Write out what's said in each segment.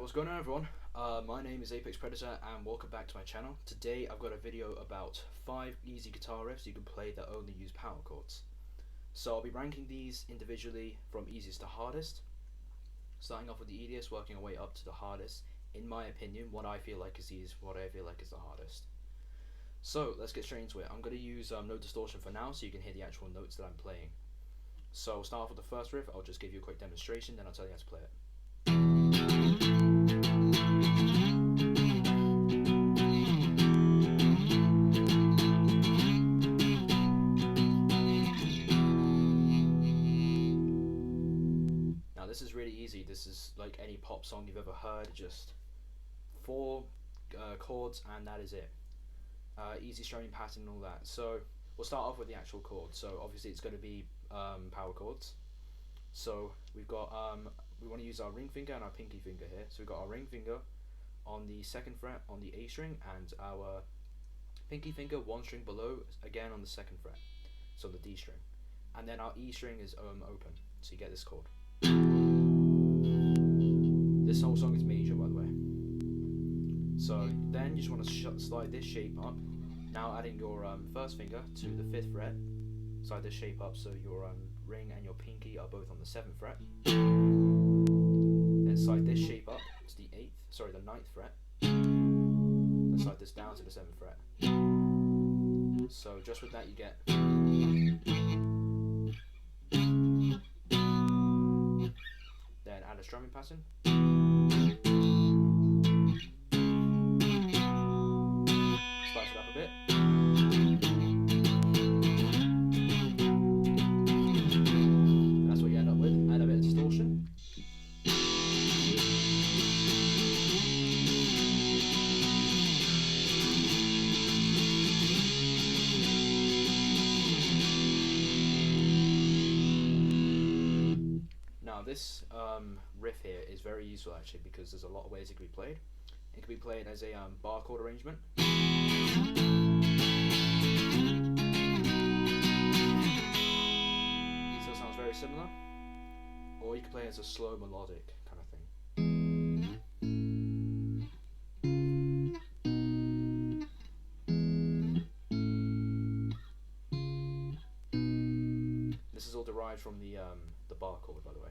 What's going on, everyone? My name is Apex Predator and welcome back to my channel. Today I've got a video about 5 easy guitar riffs you can play that only use power chords. So I'll be ranking these individually from easiest to hardest, starting off with the easiest, working our way up to the hardest. In my opinion, what I feel like is easiest, what I feel like is the hardest. So let's get straight into it. I'm going to use no distortion for now so you can hear the actual notes that I'm playing. So I'll start off with the first riff. I'll just give you a quick demonstration, then I'll tell you how to play it. Now this is really easy. This is like any pop song you've ever heard, just 4 chords and that is it. Easy strumming pattern and all that. So we'll start off with the actual chord. So obviously it's going to be power chords. So we've got we want to use our ring finger and our pinky finger here. So we've got our ring finger on the 2nd fret on the A string and our pinky finger 1 string below, again on the 2nd fret, so the D string, and then our E string is open, so you get this chord. This whole song is major, by the way. So then you just want to slide this shape up, now adding your 1st finger to the 5th fret, slide this shape up so your ring and your pinky are both on the 7th fret. Then slide this shape up to the 9th fret. Then slide this down to the 7th fret. So just with that you get. Then add a strumming pattern. Spice it up a bit. That's what you end up with. Add a bit of distortion. Now this riff here is very useful actually, because there's a lot of ways it can be played. It can be played as a bar chord arrangement. Still sounds very similar. Or you can play it as a slow melodic kind of thing. This is all derived from the bar chord, by the way.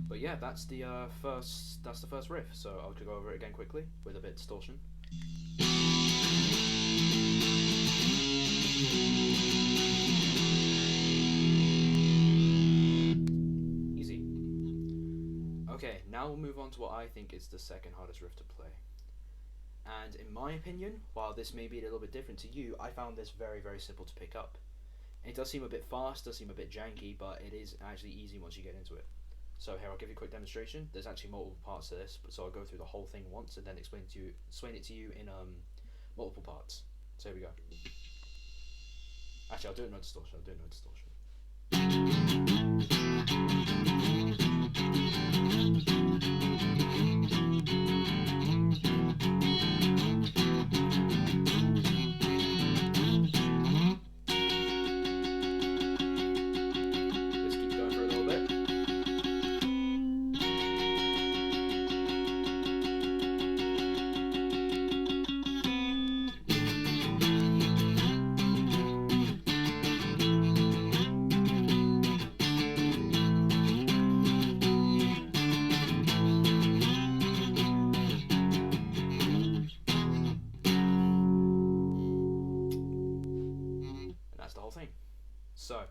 But yeah, that's the first riff. So I'll go over it again quickly with a bit of distortion. Easy. Okay, now we'll move on to what I think is the second hardest riff to play. And in my opinion, while this may be a little bit different to you, I found this very, very simple to pick up. It does seem a bit fast, does seem a bit janky, but it is actually easy once you get into it. So here, I'll give you a quick demonstration. There's actually multiple parts to this, so I'll go through the whole thing once and then explain it to you in multiple parts. So here we go. Actually, I'll do it no distortion. So,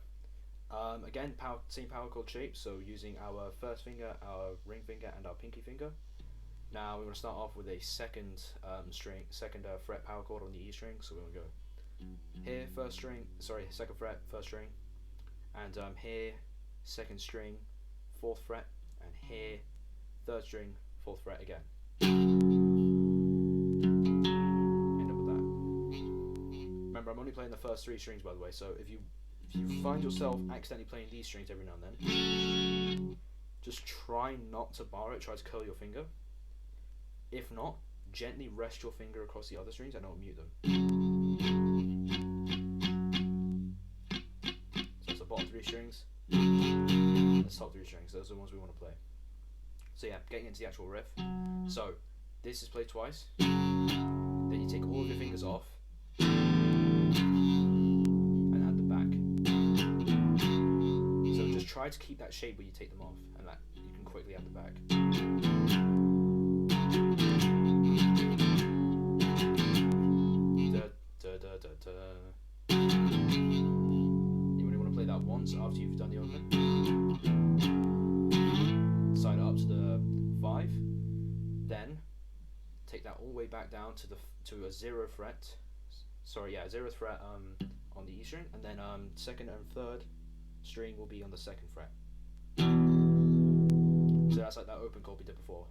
again, same power chord shape, so using our 1st finger, our ring finger, and our pinky finger. Now we're going to start off with a 2nd fret power chord on the E string, so we're going to go here, 2nd fret, 1st string, and here, 2nd string, 4th fret, and here, 3rd string, 4th fret again. End up with that. Remember, I'm only playing the first 3 strings, by the way, so if you find yourself accidentally playing these strings every now and then, just try not to bar it, try to curl your finger. If not, gently rest your finger across the other strings and don't mute them. So it's the bottom 3 strings, and the top 3 strings, those are the ones we want to play. So yeah, getting into the actual riff. So this is played twice. Then you take all of your fingers off and add the back. So just try to keep that shape when you take them off, and that you can quickly add the back. Da, da, da, da. You only want to play that once after you've done the open. Slide it up to the 5. Then take that all the way back down to a 0th fret. Sorry, yeah, 0th fret on the E string, and then 2nd and 3rd string will be on the 2nd fret. So that's like that open chord we did before.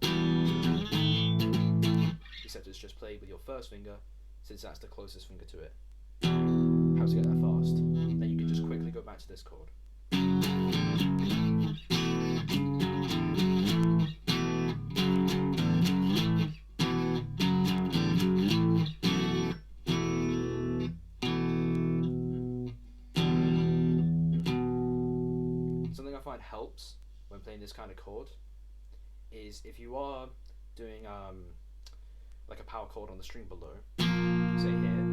Except it's just played with your first finger, since that's the closest finger to it. How to get that fast? Then you can just quickly go back to this chord. Something I find helps when playing this kind of chord is if you are doing like a power chord on the string below, say here,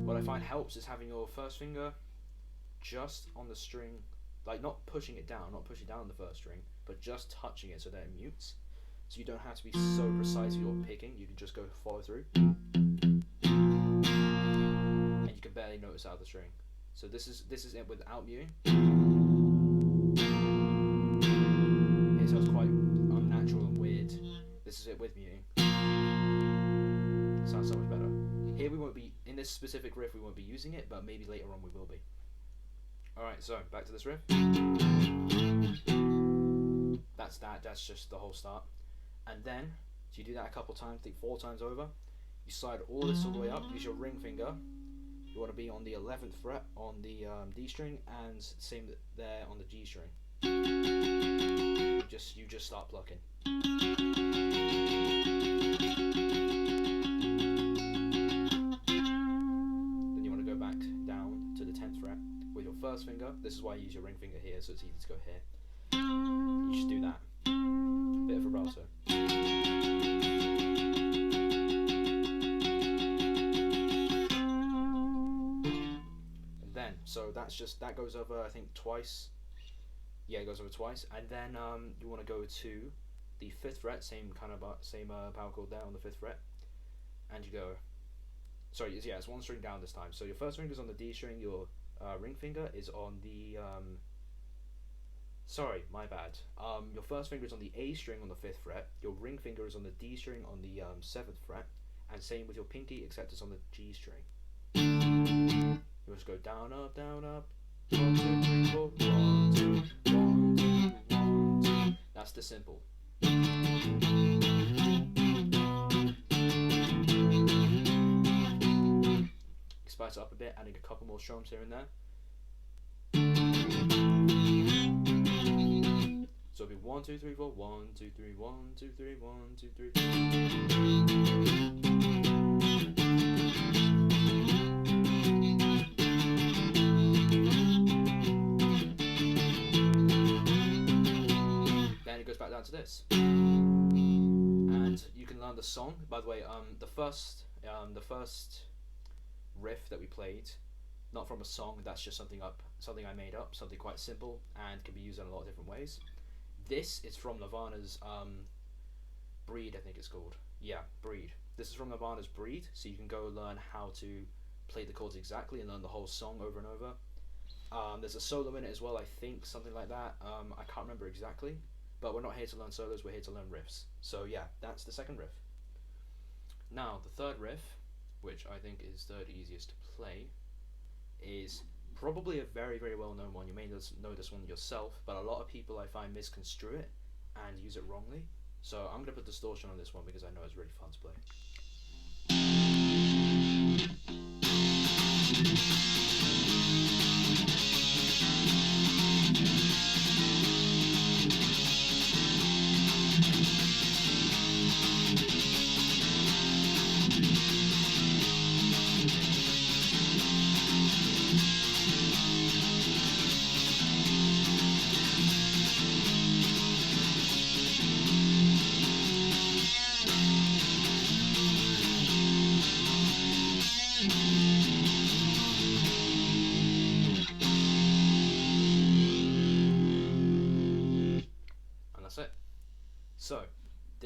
what I find helps is having your first finger just on the string, like not pushing it down, not pushing down the first string, but just touching it so that it mutes. So you don't have to be so precise with your picking, you can just go follow through. And you can barely notice out of the string. So this is it without muting. It sounds quite unnatural and weird. This is it with muting. It sounds so much better. Here we won't be, in this specific riff we won't be using it, but maybe later on we will be. Alright, so back to this riff. That's just the whole start. And then, so you do that a couple times, I think 4 times over. You slide all this all the way up, use your ring finger. You want to be on the 11th fret on the D string, and same there on the G string. You just start plucking. Then you want to go back down to the 10th fret with your first finger. This is why I use your ring finger here, so it's easy to go here. You just do that. Bit of vibrato. So that goes over, I think, twice. Yeah, it goes over twice, and then you want to go to the 5th fret, same power chord there on the 5th fret, and you go. Sorry, yeah, it's 1 string down this time. So your first finger is on the D string, your ring finger is on the. Sorry, my bad. Your first finger is on the A string on the 5th fret. Your ring finger is on the D string on the 7th fret, and same with your pinky, except it's on the G string. You just go down, up, down, up. 1, 2, 3, 4. 1, 2, 1, 2, 1, 2. That's the simple. Spice it up a bit, adding a couple more strums here and there. So it'll be 1, 2, 3, 4. 1, 2, 3, 1, 2, 3, 1, 2, 3. Back down to this, and you can learn the song. By the way, the first riff that we played, not from a song. That's just something I made up, something quite simple and can be used in a lot of different ways. This is from Nirvana's Breed, I think it's called. Yeah, Breed. This is from Nirvana's Breed, so you can go learn how to play the chords exactly and learn the whole song over and over. There's a solo in it as well, I think, something like that. I can't remember exactly. But we're not here to learn solos, we're here to learn riffs. So yeah, that's the second riff. Now, the third riff, which I think is third easiest to play, is probably a very, very well-known one. You may know this one yourself, but a lot of people I find misconstrue it and use it wrongly. So I'm going to put distortion on this one because I know it's really fun to play.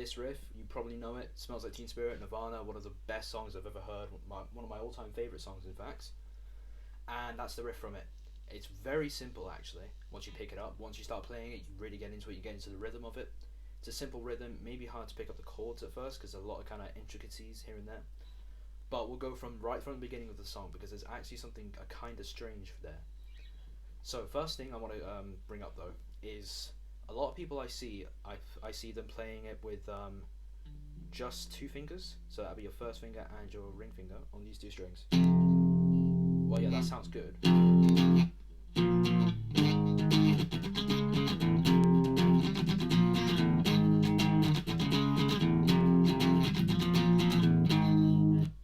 this riff, you probably know it. Smells Like Teen Spirit, Nirvana, one of the best songs I've ever heard, one of my all-time favourite songs in fact. And that's the riff from it. It's very simple actually, once you pick it up. Once you start playing it, you really get into it, you get into the rhythm of it. It's a simple rhythm, maybe hard to pick up the chords at first because there's a lot of kind of intricacies here and there. But we'll go right from the beginning of the song because there's actually something kind of strange there. So first thing I want to bring up though is a lot of people I see them playing it with just 2 fingers. So that'll be your first finger and your ring finger on these 2 strings. Well, yeah, that sounds good.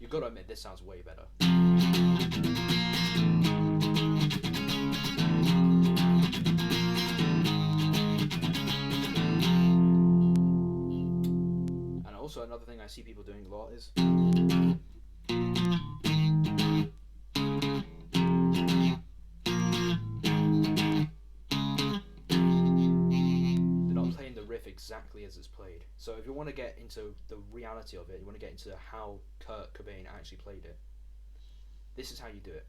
You've got to admit, this sounds way better. And also another thing I see people doing a lot is exactly as it's played. So if you want to get into the reality of it, you want to get into how Kurt Cobain actually played it, this is how you do it.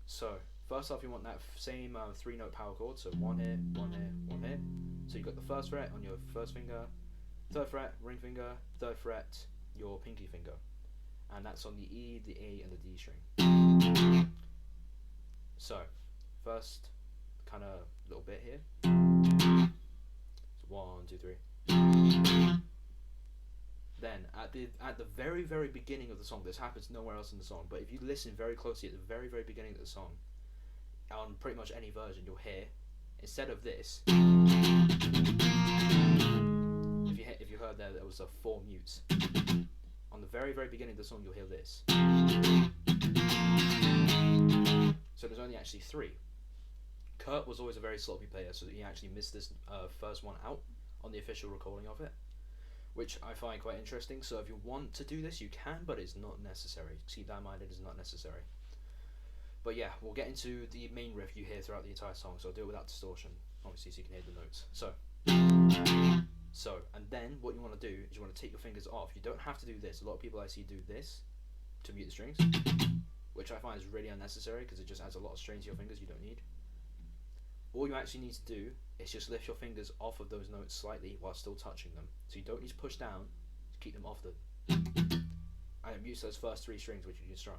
So first off, you want that same 3-note power chord, so 1 here, 1 here, 1 here. So you've got the first fret on your first finger, 3rd fret, ring finger, 3rd fret, your pinky finger. And that's on the E, the A, and the D string. So first kind of little bit here. 1, 2, 3. Then at the very beginning of the song, this happens nowhere else in the song, but if you listen very closely at the very beginning of the song, on pretty much any version, you'll hear, instead of this, if you heard there was 4 mutes. On the very beginning of the song, you'll hear this. So there's only actually 3. Kurt was always a very sloppy player, so he actually missed this first one out on the official recording of it, which I find quite interesting. So if you want to do this, you can, but it's not necessary. Keep that in mind, it is not necessary. But yeah, we'll get into the main riff you hear throughout the entire song, so I'll do it without distortion, obviously, so you can hear the notes. So, and then what you want to do is you want to take your fingers off. You don't have to do this. A lot of people I see do this to mute the strings, which I find is really unnecessary because it just adds a lot of strain to your fingers you don't need. All you actually need to do is just lift your fingers off of those notes slightly while still touching them. So you don't need to push down to keep them off them. And it mutes those first 3 strings which you can strum.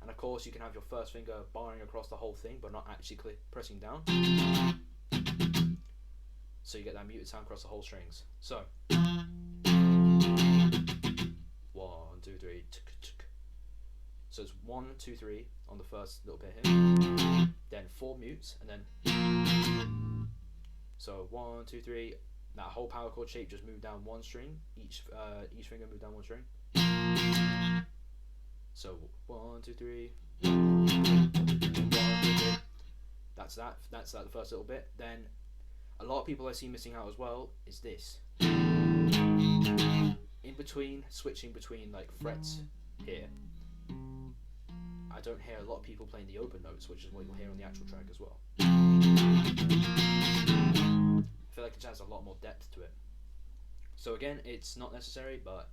And of course you can have your first finger barring across the whole thing but not actually pressing down. So you get that muted sound across the whole strings. So 1, 2, 3. So it's 1, 2, 3 on the first little bit here, then 4 mutes, and then so 1, 2, 3. That whole power chord shape just moved down 1 string. Each finger moved down 1 string. So 1, 2, 3. 1, 2, 3. That's that. That's the first little bit. Then a lot of people I see missing out as well is this. In between, switching between like frets here. I don't hear a lot of people playing the open notes, which is what you'll hear on the actual track as well. I feel like it just has a lot more depth to it. So again, it's not necessary, but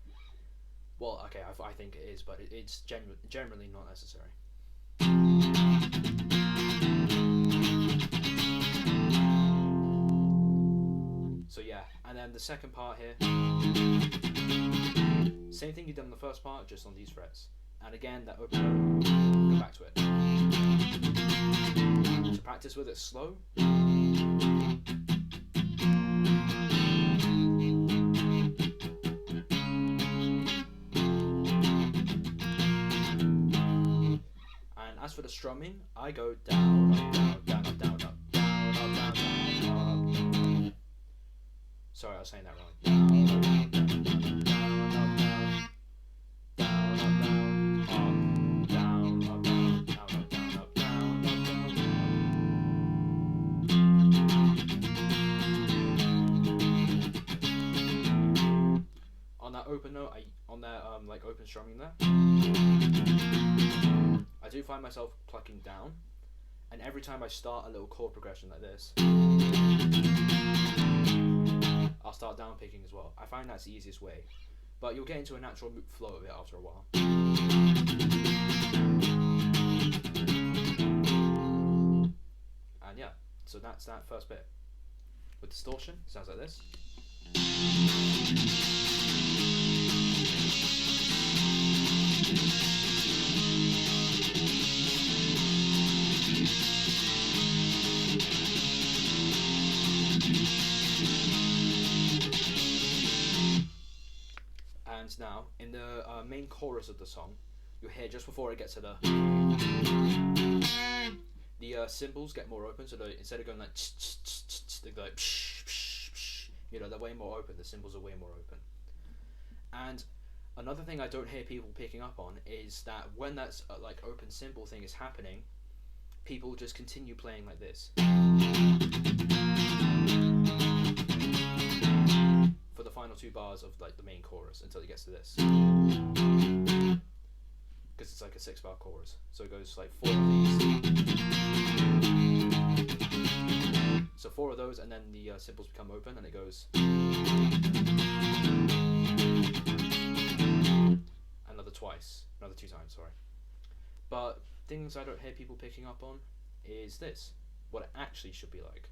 well, okay, I think it is, but it's generally not necessary. So yeah, and then the second part here, same thing you did on the first part, just on these frets. And again, that open note, go back to it. To practice with it slow. And as for the strumming, I go down, up, down, down, up, down, up, down, up, down, down, up, down. Sorry, I was saying that wrong. Down, up, down, down, down, down, up, down. Open note, on that like open strumming there, I do find myself plucking down, and every time I start a little chord progression like this, I'll start down picking as well. I find that's the easiest way, but you'll get into a natural flow of it after a while. And yeah, so that's that first bit. With distortion, sounds like this. And now, in the main chorus of the song, you'll hear just before it gets to the cymbals get more open, so instead of going like they go like you know, they're way more open. The cymbals are way more open. And another thing I don't hear people picking up on is that when that's like open cymbal thing is happening, people just continue playing like this for the final 2 bars of like the main chorus until it gets to this, because it's like a 6-bar chorus, so it goes like 4 of these, so 4 of those, and then the cymbals become open and it goes another 2 times, sorry. But things I don't hear people picking up on is this, what it actually should be like.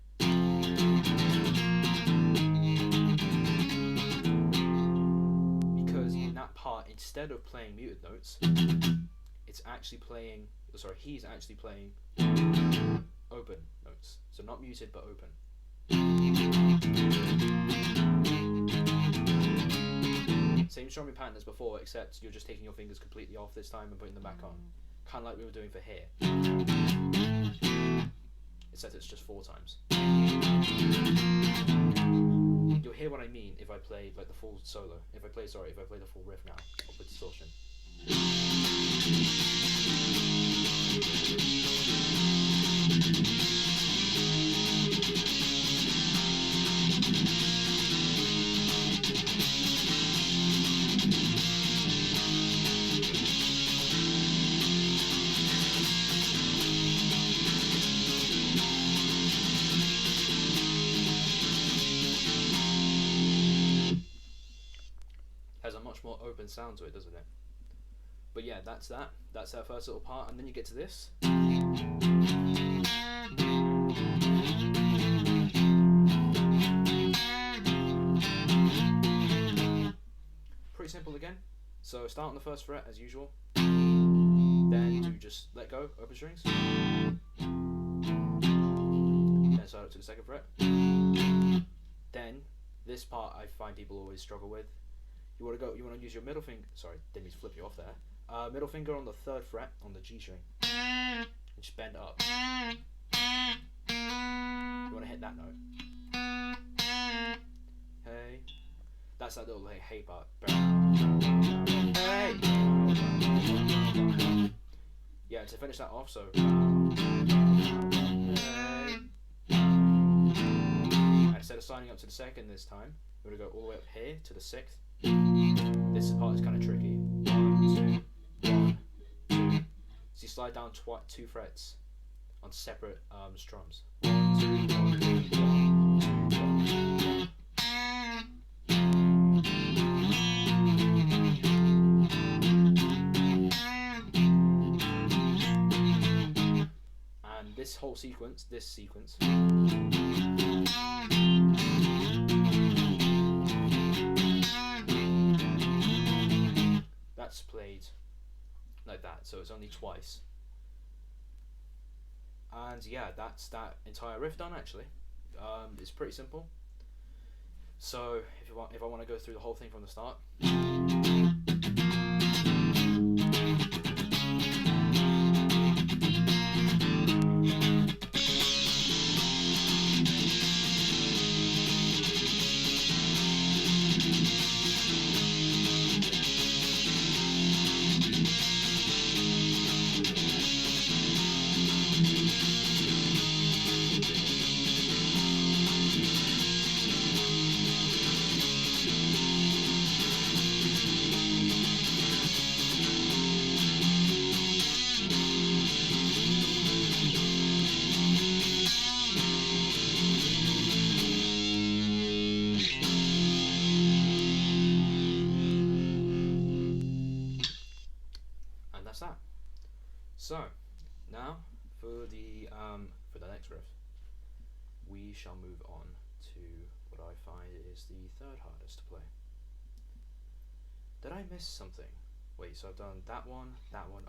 Because in that part, instead of playing muted notes, it's actually playing, sorry, he's actually playing open notes. So not muted, but open. Same strumming pattern as before, except you're just taking your fingers completely off this time and putting them back on. Kind of like we were doing for here. Except it's just 4 times. You'll hear what I mean if I play like the full solo. If I play the full riff now, with distortion. Has a much more open sound to it, doesn't it? But yeah, that's that first little part, and then you get to this. Pretty simple again. So start on the 1st fret as usual, then do just let go, open strings, then start up to the 2nd fret. Then this part I find people always struggle with. You want to use your middle finger. Sorry, didn't mean to flip you off there. Middle finger on the 3rd fret on the G string, and just bend up. You want to hit that note. Hey, that's that little like hey part. Hey. Yeah, to finish that off. So. Hey. And instead of signing up to the 2nd this time, we're gonna go all the way up here to the 6th. This part is kind of tricky. 1, 2, 1, 2. So you slide down 2 frets on separate strums. 1, 2, 1, 2, 1, 2, 1. And this whole sequence, that's played like that, so it's only twice. And yeah, that's that entire riff done actually. It's pretty simple. So if I want to go through the whole thing from the start. that. So now for the next riff, we shall move on to what I find is the third hardest to play. Did I miss something? Wait, so I've done that one.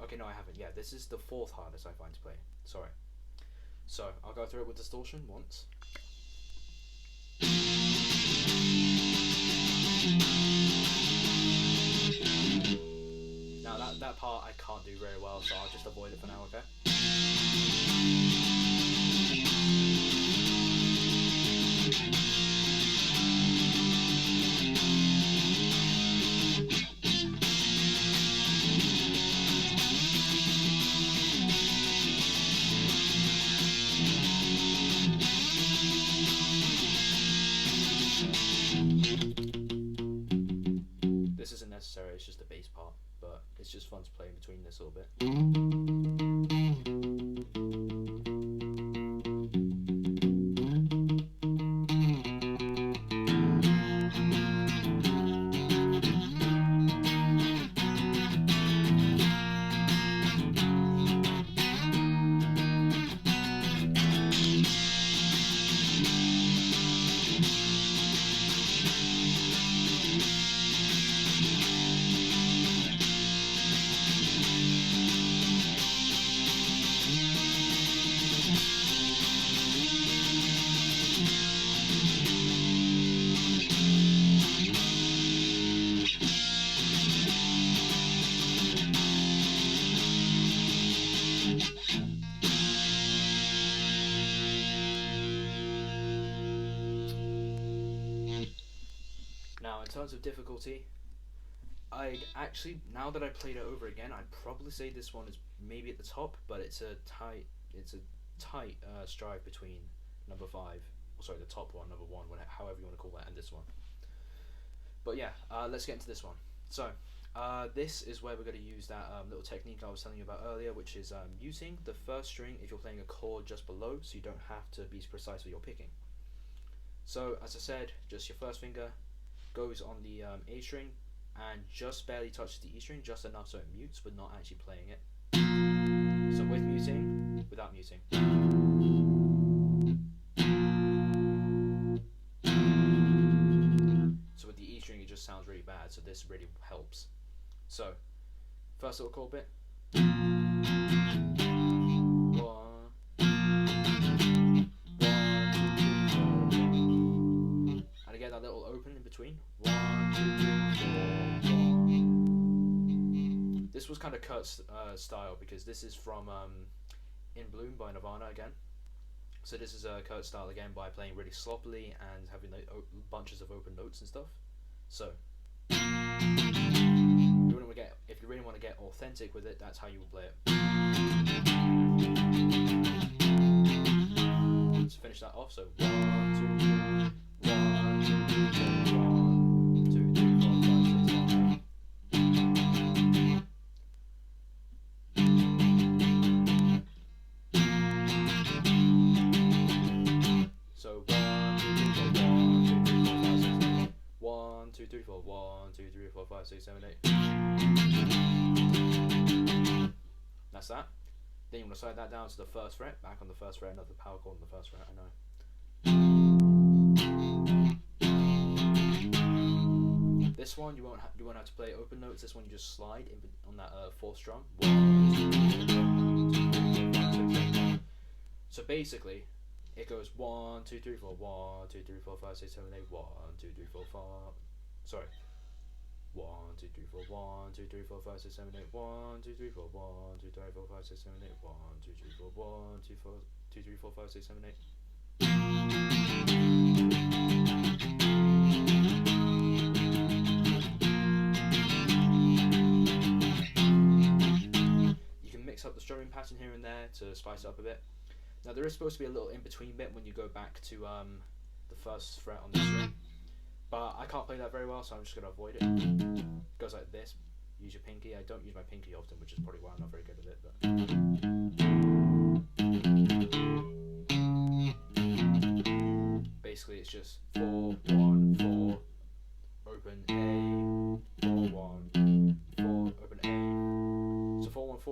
Okay, no, I haven't. Yeah, this is the fourth hardest I find to play. Sorry. So I'll go through it with distortion once. Now that part I can't do very well, so I'll just avoid it for now, okay? This isn't necessary, it's just the bass part, but it's just fun to play in between this a little bit. Now, in terms of difficulty, I'd actually, now that I played it over again, I'd probably say this one is maybe at the top, but it's a tight strive between number 5, or sorry, the top one, number 1, however you want to call that, and this one. But yeah, let's get into this one. So, this is where we're going to use that little technique I was telling you about earlier, which is muting the first string if you're playing a chord just below, so you don't have to be precise with your picking. So, as I said, just your first finger goes on the A string and just barely touches the E string, just enough so it mutes, but not actually playing it. So with muting, without muting. So with the E string it just sounds really bad, so this really helps. So, first little chord bit. Get that little open in between. 1, 2, 3, 4, 1. This was kind of Kurt's style, because this is from In Bloom by Nirvana again. So this is Kurt's style again by playing really sloppily and having like, bunches of open notes and stuff. So if you really want to get authentic with it, that's how you would play it. Let's finish that off. So 1, 2, 3. 1, 2, 3, 4, 1, 2, 3, 4, 5, 6, 7, 8. So 1, 2, 3, 4, 1, 2, 3, 4, 5, 6, 7, 8. That's that. Then you want to slide that down to the first fret, back on the first fret, another power chord on the first fret, I know. This one you won't have to play open notes. This one you just slide on that 4th strum. 1, 2, 3, 4, 5, 6, 7, 8. So basically, it goes 1, 2, 3, 4, 1, 2, 3, 4, 5, 6, 7, 8. 1, 2, 3, 4, 5. Sorry. 1, 2, 3, 4, 1, 2, 3, 4, 5, 6, 7, 8. 1, 2, 3, 4, 1, 2, 3, 4, 5, 6, 7, 8. 1, 2, 3, 4, 1, 2, 3, 4, 5, 6, 7, 8. Mix up the strumming pattern here and there to spice it up a bit. Now there is supposed to be a little in-between bit when you go back to the first fret on the string, but I can't play that very well, so I'm just going to avoid it. It goes like this. Use your pinky. I don't use my pinky often, which is probably why I'm not very good at it. But basically it's just 4, 1, 4, open A, 4, 1, 4, open A. So 4, 1, 4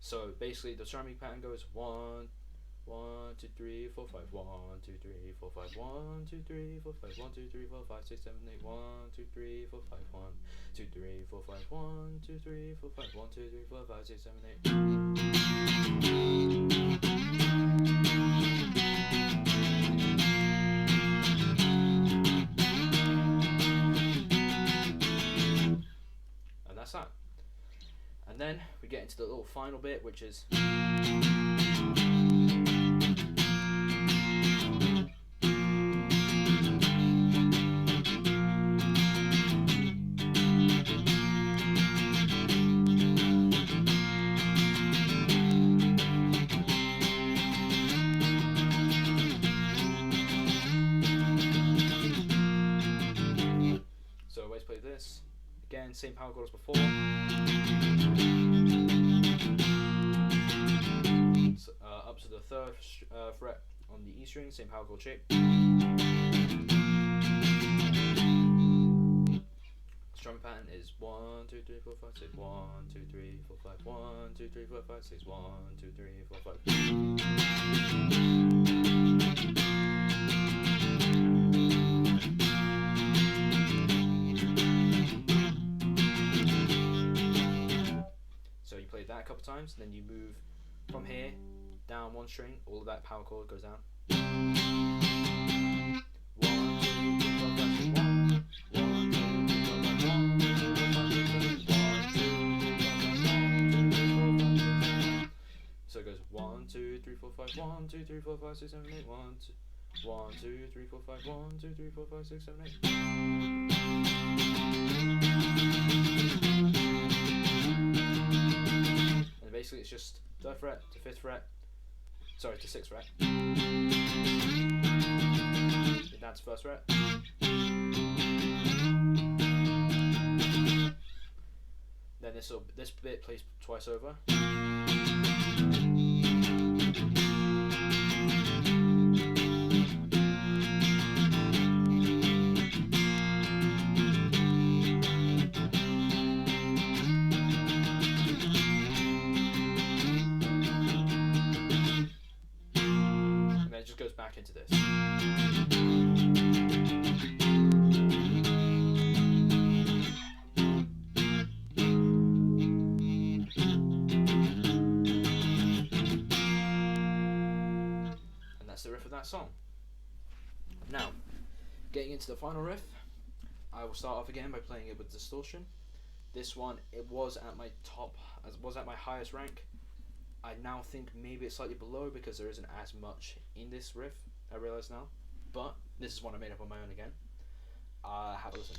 So basically, the strumming pattern goes 1, 1, 2, 3, 4, 5, 1, 2, 3, 4, 5, 1, 2, 3, 4, 5, 1, 2, 3, 4, 5, 6, 7, 8, 1, 2, 3, 4, 5, 1, 2, 3, 4, 5, 1, 2, 3, 4, 5, 1, 2, 3, 4, 5, 6, 7, 8. And that's that. And then we get into the little final bit, which is so I always play this. Again, same power chord as before. So, up to the third fret on the E string, same power chord shape. Strumming pattern is 1, 2, 3, 4, 5, 6, 1, 2, 3, 4, 5, 1, 2, 3, 4, 5, 6, 1, 2, 3, 4, 5. a couple times, and then you move from here down one string. All of that power chord goes down. 1, 2, 3, 4, 5, 6, 1. 1, 2, 3, 4, 5, 1, 2, 3, 4, 5, 6, 7, 8. 1, 2, 3, 4, 5, 1, 2, 3, 4, 5, 6, 7, 8. So it goes 1, 2, 3, 4, 5, 1, 2, 3, 4, 5, 6, 7, 8. 1, 2, 3, 4, 5, 1, 2, 3, 4, 5, 6, 7, 8. And basically it's just 3rd fret to 5th fret, sorry, to 6th fret. Then down to 1st fret. Then this bit plays twice over. And then it just goes back into this. The riff of that song. Now, getting into the final riff, I will start off again by playing it with distortion. This one, it was at my highest rank. I now think maybe it's slightly below because there isn't as much in this riff, I realise now. But this is one I made up on my own again. Have a listen.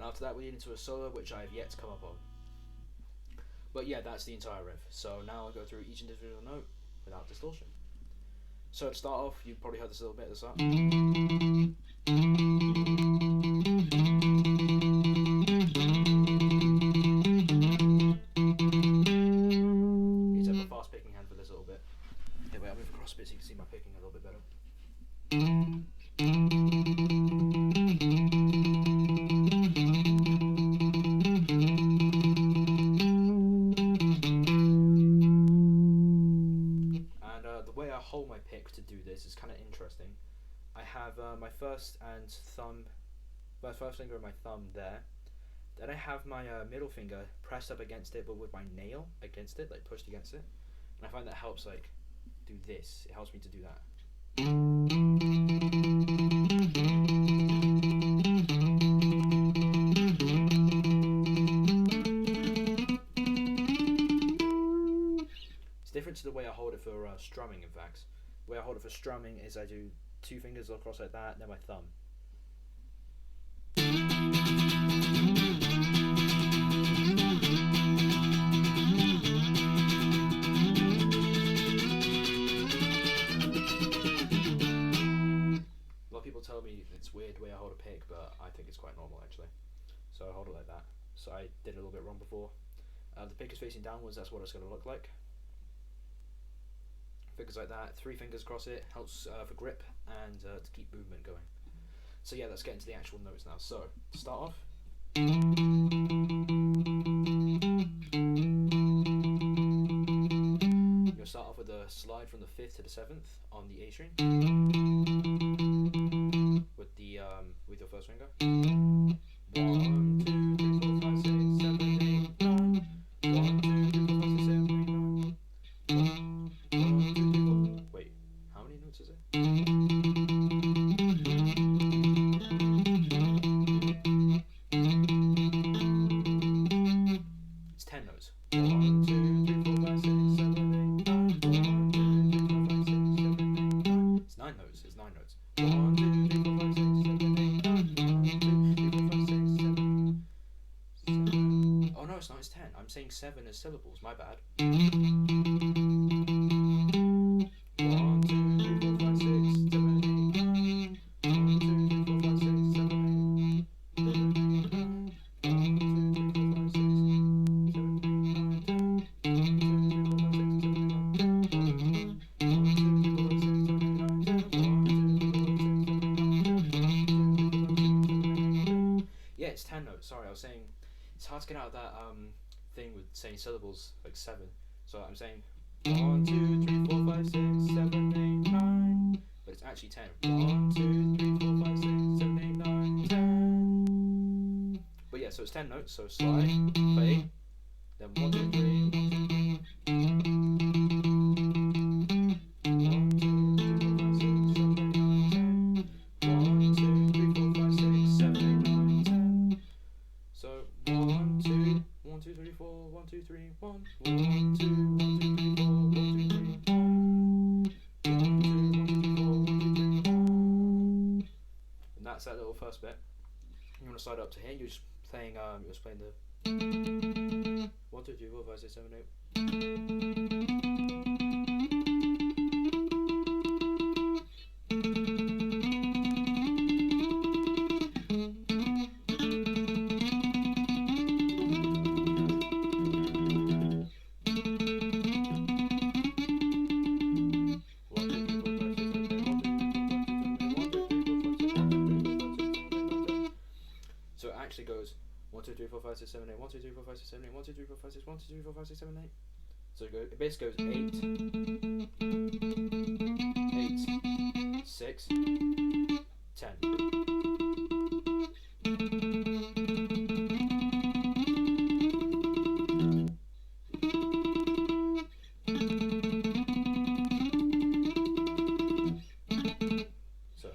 After that we lead into a solo which I have yet to come up on. But yeah, that's the entire riff. So now I'll go through each individual note without distortion. So to start off, you've probably heard this a little bit at the start. You need to have a fast picking hand for this a little bit. Okay, wait, I'll move across a bit so you can see my picking a little bit better. Hold my pick to do this is kind of interesting. I have my first finger and my thumb there. Then I have my middle finger pressed up against it, but with my nail against it, like pushed against it. And I find that helps like do this. It helps me to do that. It's different to the way I hold it for strumming, in fact. The way I hold it for strumming is I do two fingers across like that, and then my thumb. tell me it's weird the way I hold a pick, but I think it's quite normal actually. So I hold it like that. So I did it a little bit wrong before. The pick is facing downwards, that's what it's going to look like. Fingers like that, 3 fingers across it, helps for grip and to keep movement going. So yeah, let's get into the actual notes now. So, to start off. You'll start off with a slide from the 5th to the 7th on the A string. With your first finger. 1, 2, 3, 4, 5, 6, 7, 8, 9. 1, 2, 3, 4, 5, 6, 7, 8, 9. 1, 2, 3, 4. Wait, how many notes is it? It's 10 notes. 1, 2, 3, 4, 5, 6, 7, 8, 9. 1, 2, 3, 4, 5, 6, 7, 8, 9. It's 9 notes. It's 9 notes. 1, 2, 3, 4, 5, 6, 7, 8, 9. 1, 2, 3, 4, 5, 6, 7, 7. Oh no, it's not. It's 10. I'm saying 7 as syllables. My bad. 1, 2, 3, 4, 5, 6, 7, 8, 9. 1, 2, 3, 4, 5, 6, 7, 8, 9. 1, 2, 3, 4, 5, 6, 7, 8, 9, 10. 1, 2, 3, 4, 5, 6, 7, 8, 9, 10. 1, 2, 3, 4, 5, 6, 7, 8, 9, 10. 1, 2, 3, 4, 5, 6, 7, 8, 9, 10. 1, 2, 3, 4, 5, 6, 7, 8, 9, 10. Yeah, it's 10 notes. Sorry, I was saying it's hard to get out of that thing with saying syllables like 7. So I'm saying 1, 2, 3, 4, 5, 6, 7, 8, 9. But it's actually 10. 1, 2, 3, 4, 5, 6, 7, 8, 9, 10. But yeah, so it's 10 notes. So slide, play, then 1, 2, 3, 1, 2, 3. 1, 2, 3, 4, 5, 6, 7, 8, 9, 10. 1, 2, 3, 4, 5, 6, 7, 8, 9, 10. So 1, 2, 1, 2, 3, 4, 1, 2, 3, 1, 1, 2, 1, 2, 3, 4, 1, 2, 3, 1, 1, 2, 1, 2, 3, 4, 1, 2, 3, 1. And that's that little first bit. You want to slide up to here. You're just playing. You're just playing the 1, 2, 3, 4, 5, 6, 7, 8. So it actually goes 1, 2, 3, 4, 5, 6, 7, 8. 1, 2, 3, 4, 5, 6, 7, 8. 1, 2, 3, 4, 5, 6. 1, 2, 3, 4, 5, 6, 7, 8. So it basically goes 8, 8, 6, 10. So.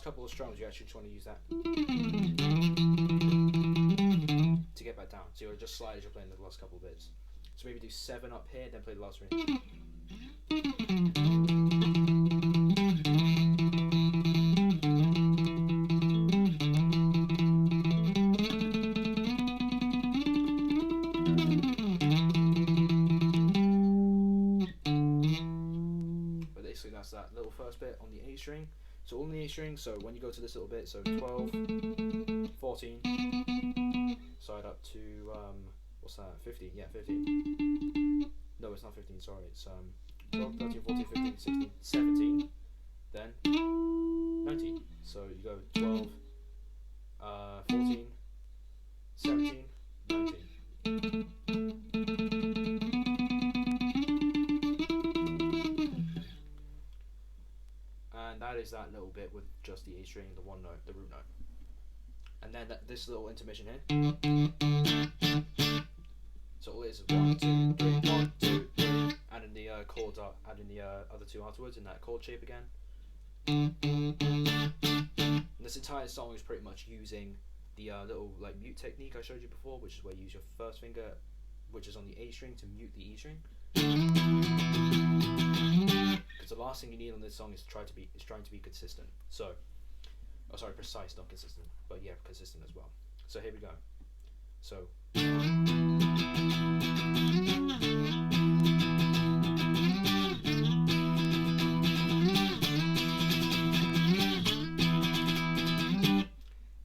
Couple of strums, you actually just want to use that to get back down. So you'll just slide as you're playing the last couple of bits. So maybe do 7 up here, then play the last 3. But basically that's that little first bit on the A string. So all on the A string, so when you go to this little bit, so 12, 14, side up to, what's that, 15, yeah, 15. No, it's not 15, sorry, it's 12, 13, 14, 15, 16, 17, then 19. So you go 12, 14, 17, 19. And that is that little bit with just the A string, the one note, the root note. And then this little intermission here. So all it is 1, 2, 3, 1, 2, 3. Adding the chords up, adding the other two afterwards in that chord shape again. And this entire song is pretty much using the little like mute technique I showed you before, which is where you use your first finger, which is on the A string, to mute the E string. Because the last thing you need on this song is trying to be consistent. So Oh, sorry, precise, not consistent, but yeah, consistent as well. So here we go. So.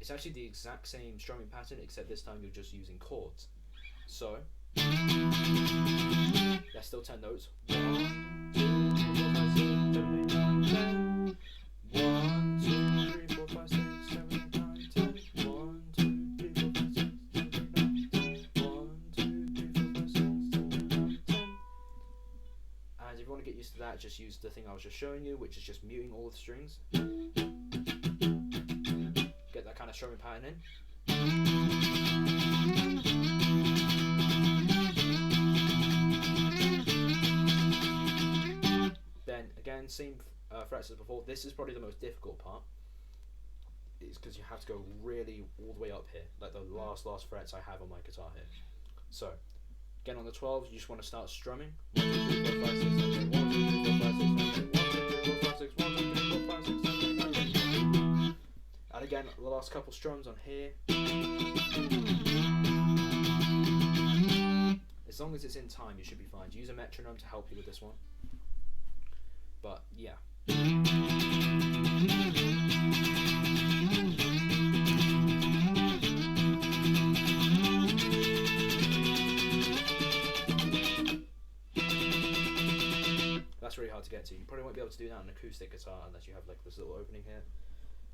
It's actually the exact same strumming pattern, except this time you're just using chords. So. There's still 10 notes. 1, 2, 3, 4, 5, 6, 7, 8, 9, 10. 1, 2, 3, 4, 5, 6, 7, 8, 9, 10. 1, 2, 3, 4, 5, 6, 7, 8, 9, 10. And if you want to get used to that, just use the thing I was just showing you, which is just muting all the strings. Get that kind of strumming pattern in. Then again, same frets as before. This is probably the most difficult part. It's because you have to go really all the way up here, like the last frets I have on my guitar here. So, again on the 12s, you just want to start strumming. 1, 2, 3, 4, 5, 6, 7, 8. 1, 2, 3, 4, 5, 6, 7, 8. 1, 2, 3, 4, 5, 6. 1, 2, 3, 4, 5, 6, 7, 8, 9, 10. And again, the last couple strums on here. As long as it's in time, you should be fine. Use a metronome to help you with this one. But yeah. That's really hard to get to. You probably won't be able to do that on an acoustic guitar unless you have like this little opening here.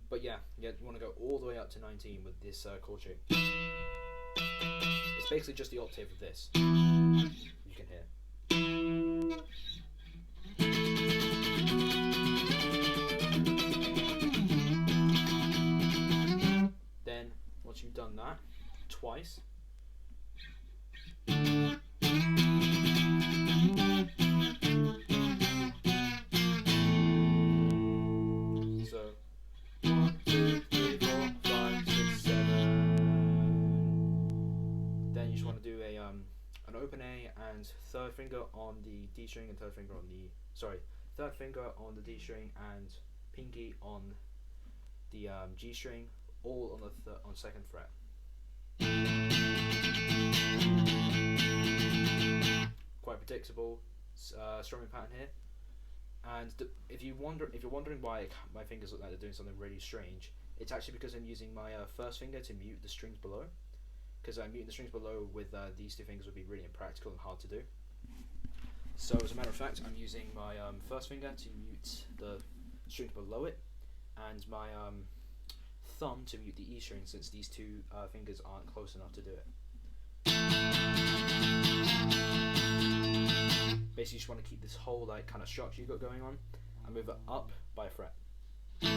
But yeah, you want to go all the way up to 19 with this chord shape. It's basically just the octave of this. You can hear. Then, once you've done that twice, so 1, 2, 3, 4, 5, 6, 7. Then you just want to do an open A and third finger on the D string and third finger on the third finger on the D string and pinky on the G string, all on the on second fret. Quite predictable strumming pattern here. And if you're wondering why my fingers look like they're doing something really strange, it's actually because I'm using my first finger to mute the strings below. Because muting the strings below with these two fingers would be really impractical and hard to do. So as a matter of fact, I'm using my first finger to mute the strings below it, and my thumb to mute the E string, since these two fingers aren't close enough to do it. Basically, you just want to keep this whole like kind of structure you got going on, and move it up by a fret. You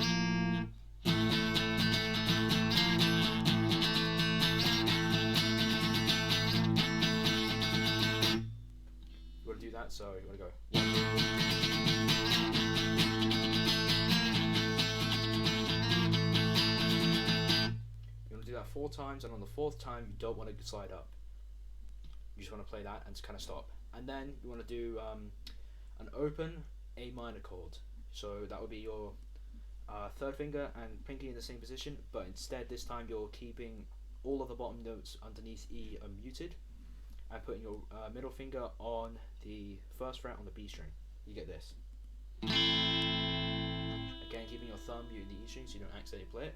want to do that, so you want to go 1, 2. You want to do that 4 times, and on the 4th time, you don't want to slide up. You just want to play that and kind of stop. And then you want to do an open A minor chord. So that would be your third finger and pinky in the same position, but instead this time you're keeping all of the bottom notes underneath E muted, and putting your middle finger on the first fret on the B string. You get this. Again, keeping your thumb muting the E string so you don't accidentally play it.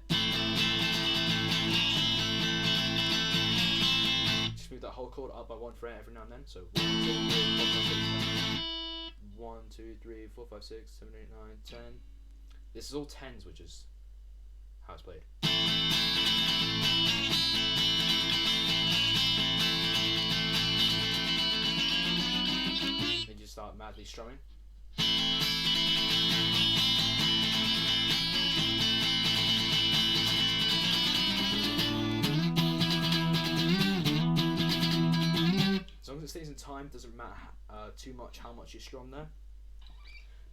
Just move that whole chord up by 1 fret every now and then. So 1, 2, 3, 4, 5, 6, 7, 8, 9, 10. This is all 10s, which is how it's played. Then you start madly strumming. As long as it stays in time, doesn't matter too much how much you strum there.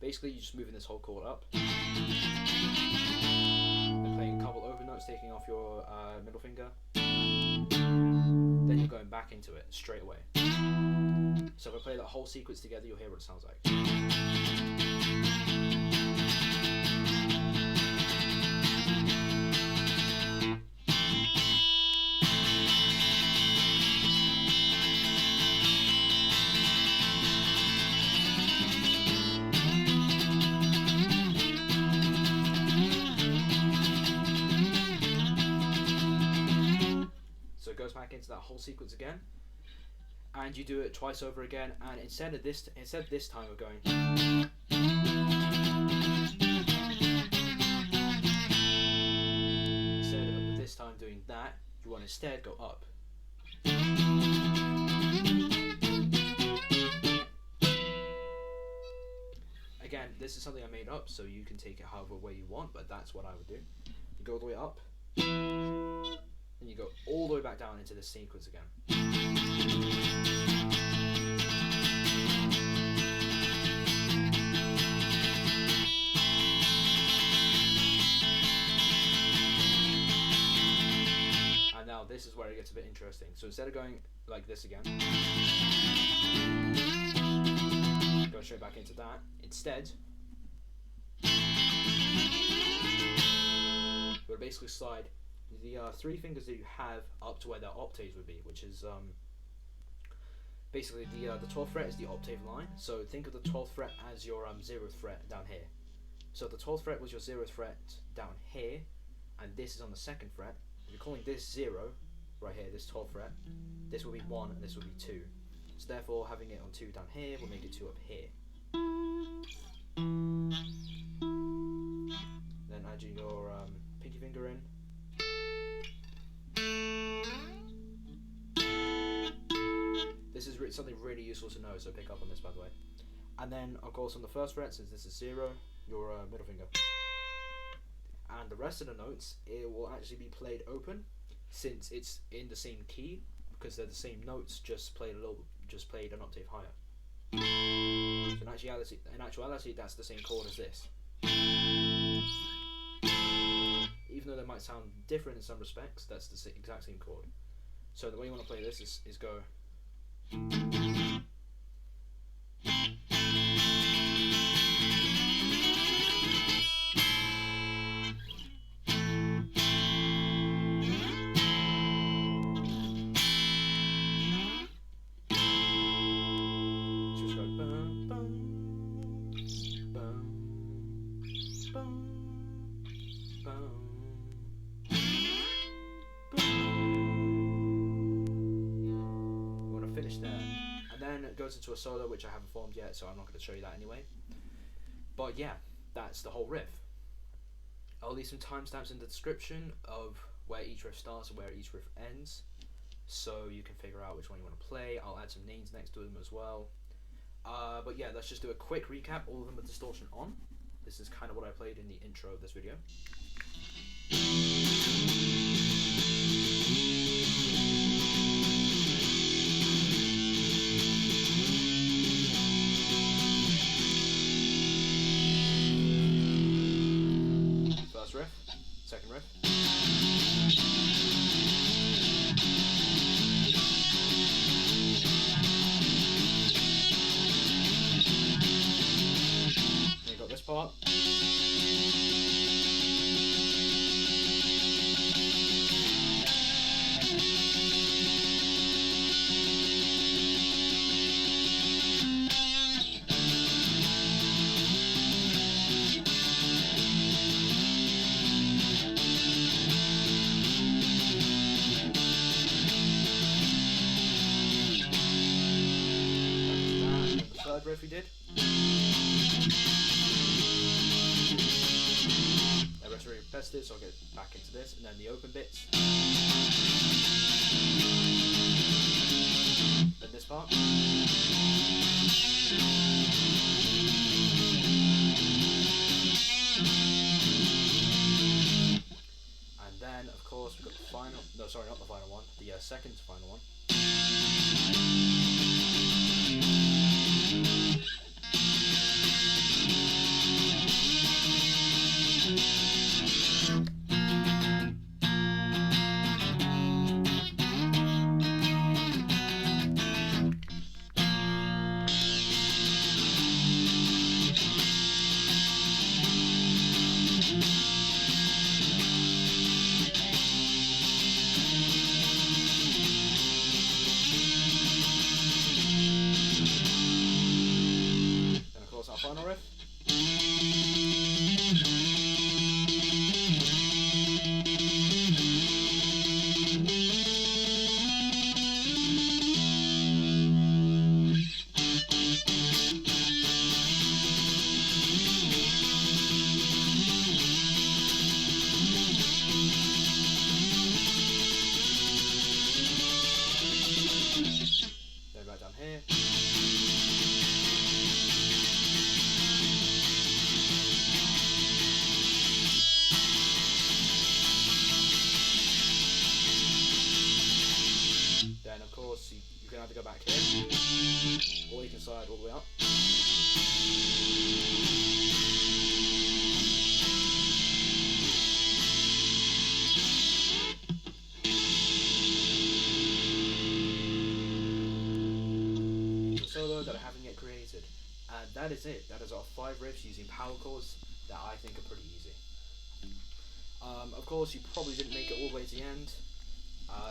Basically, you're just moving this whole chord up. Then playing a couple open notes, taking off your middle finger. Then you're going back into it straight away. So if I play that whole sequence together, you'll hear what it sounds like. back into that whole sequence again, and you do it twice over again. And instead this time of going, instead of this time doing that, you want to instead go up. Again, this is something I made up, so you can take it however way you want, but that's what I would do. You go all the way up, and you go all the way back down into this sequence again. And now this is where it gets a bit interesting. So instead of going like this again, go straight back into that. Instead, we'll basically slide the 3 fingers that you have up to where the octaves would be, which is basically the 12th fret is the octave line. So think of the 12th fret as your 0th fret down here. So the 12th fret was your 0th fret down here, and this is on the 2nd fret. If you're calling this 0 right here, this 12th fret, this will be 1 and this will be 2. So therefore, having it on 2 down here will make it 2 up here. Then add your pinky finger in. This is something really useful to know, so pick up on this, by the way. And then, of course, on the 1st fret, since this is 0, your middle finger. And the rest of the notes, it will actually be played open, since it's in the same key, because they're the same notes, just played an octave higher. So in actuality, that's the same chord as this. Even though they might sound different in some respects, that's the exact same chord. So the way you want to play this is go. It goes into a solo, which I haven't formed yet, so I'm not going to show you that anyway. But yeah, that's the whole riff. I'll leave some timestamps in the description of where each riff starts and where each riff ends, so you can figure out which one you want to play. I'll add some names next to them as well. But yeah, let's just do a quick recap, all of them with distortion on. This is kind of what I played in the intro of this video. Riff, second riff. Then you got this part. Riff we did. That riff's really repetitive, so I'll get back into this, and then the open bits. Then this part. And then, of course, we've got the final, no, sorry, not the final one, the second to final one. either go back here, or you can slide all the way up. Into a solo that I haven't yet created. And that is it. That is our 5 riffs using power chords that I think are pretty easy. Of course, you probably didn't make it all the way to the end.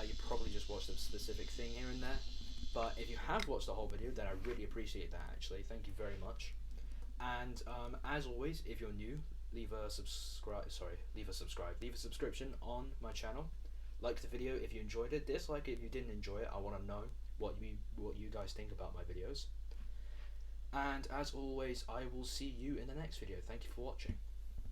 You probably just watched a specific thing here and there. But if you have watched the whole video, then I really appreciate that, actually. Thank you very much. And as always, if you're new, leave a subscription on my channel. Like the video if you enjoyed it. Dislike it if you didn't enjoy it. I want to know what you guys think about my videos. And as always, I will see you in the next video. Thank you for watching.